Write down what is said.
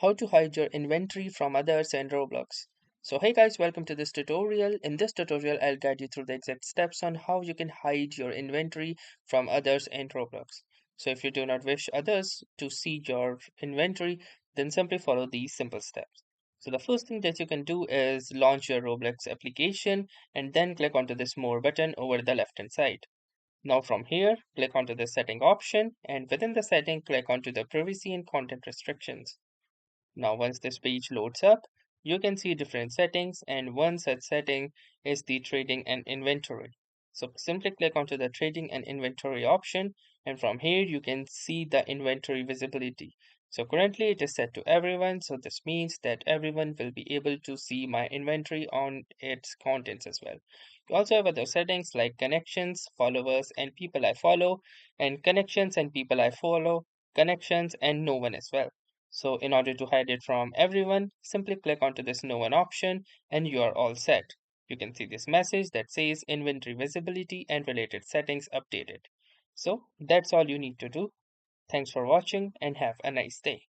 how to hide your inventory from others in Roblox. So hey guys, welcome to this tutorial. In this tutorial, I'll guide you through the exact steps on how you can hide your inventory from others in Roblox. So if you do not wish others to see your inventory, then simply follow these simple steps. So the first thing that you can do is launch your Roblox application and then click onto this more button over the left hand side. Now from here, click onto the setting option and within the setting, click onto the privacy and content restrictions. Now, once this page loads up, you can see different settings, and one such setting is the trading and inventory. So simply click onto the trading and inventory option, and from here you can see the inventory visibility. So currently it is set to everyone, so this means that everyone will be able to see my inventory on its contents as well. You also have other settings like connections, followers, and people I follow, and connections and people I follow, connections, and no one as well. So in order to hide it from everyone, simply click onto this no one option and you are all set. You can see this message that says inventory visibility and related settings updated. So that's all you need to do. Thanks for watching and have a nice day.